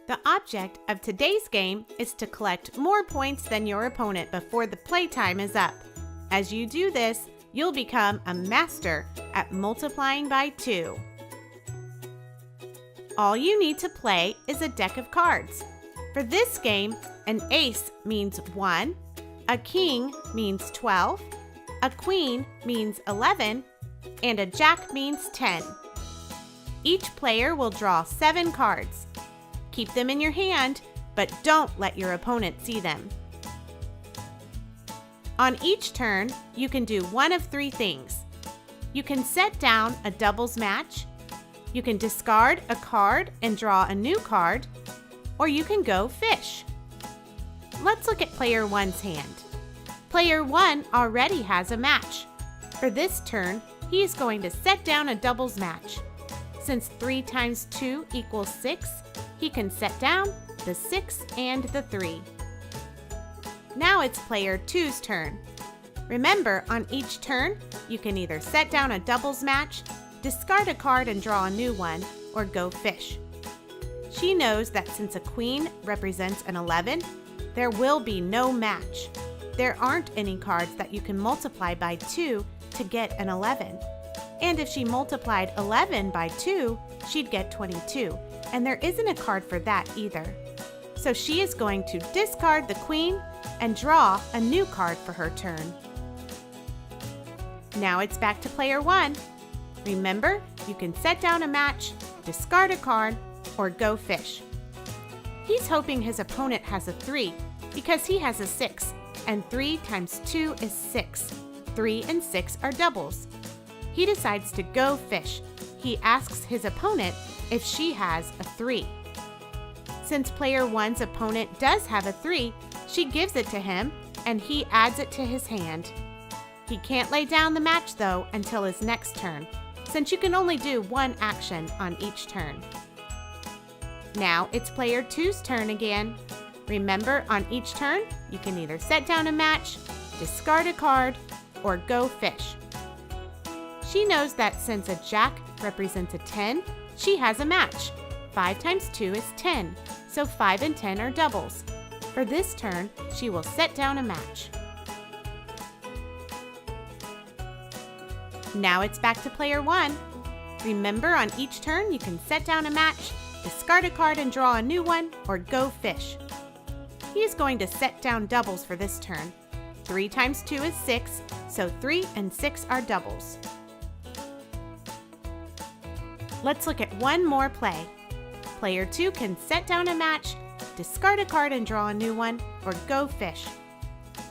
The object of today's game is to collect more points than your opponent before the playtime is up. As you do this, you'll become a master at multiplying by 2. All you need to play is a deck of cards. For this game, an ace means 1, a king means 12, a queen means 11, and a jack means 10. Each player will draw 7 cards. Keep them in your hand, but don't let your opponent see them. On each turn, you can do one of 3 things. You can set down a doubles match, you can discard a card and draw a new card, or you can go fish. Let's look at player 1's hand. Player 1 already has a match. For this turn, he is going to set down a doubles match. Since 3 times 2 equals 6, he can set down the 6 and the 3. Now it's player 2's turn. Remember, on each turn, you can either set down a doubles match, discard a card and draw a new one, or go fish. She knows that since a queen represents an 11, there will be no match. There aren't any cards that you can multiply by 2 to get an 11. And if she multiplied 11 by 2, she'd get 22, and there isn't a card for that either. So she is going to discard the queen and draw a new card for her turn. Now it's back to player 1. Remember, you can set down a match, discard a card, or go fish. He's hoping his opponent has a 3 because he has a 6, and 3 times 2 is 6. 3 and 6 are doubles. He decides to go fish. He asks his opponent if she has a 3. Since player 1's opponent does have a 3, she gives it to him and he adds it to his hand. He can't lay down the match though until his next turn, since you can only do one action on each turn. Now it's player 2's turn again. Remember, on each turn, you can either set down a match, discard a card, or go fish. She knows that since a jack represents a 10, she has a match. 5 times 2 is 10, so 5 and 10 are doubles. For this turn, she will set down a match. Now it's back to player 1. Remember, on each turn, you can set down a match, discard a card and draw a new one, or go fish. He is going to set down doubles for this turn. 3 times 2 is 6, so 3 and 6 are doubles. Let's look at one more play. Player 2 can set down a match, discard a card and draw a new one, or go fish.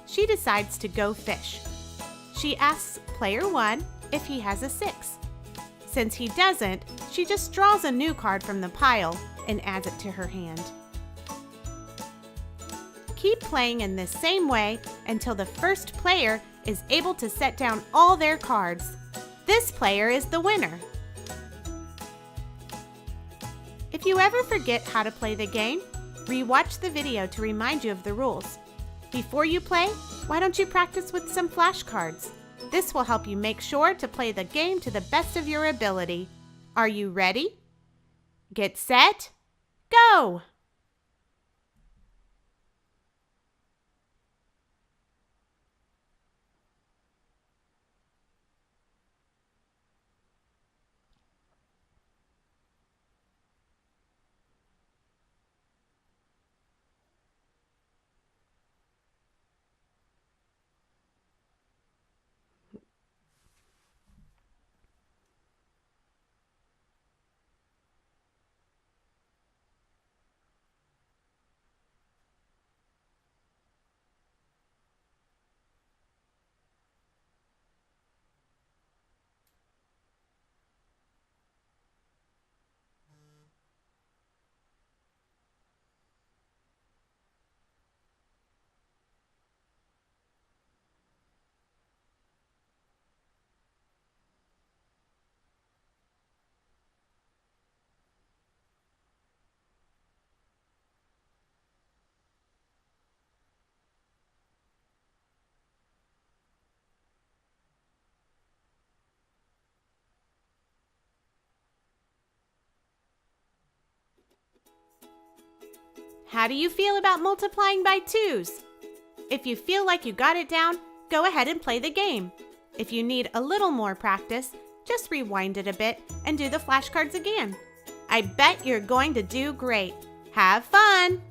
She decides to go fish. She asks player 1 if he has a 6. Since he doesn't, she just draws a new card from the pile and adds it to her hand. Keep playing in this same way until the first player is able to set down all their cards. This player is the winner. If you ever forget how to play the game, re-watch the video to remind you of the rules. Before you play, why don't you practice with some flashcards? This will help you make sure to play the game to the best of your ability. Are you ready? Get set, go! How do you feel about multiplying by twos? If you feel like you got it down, go ahead and play the game. If you need a little more practice, just rewind it a bit and do the flashcards again. I bet you're going to do great. Have fun!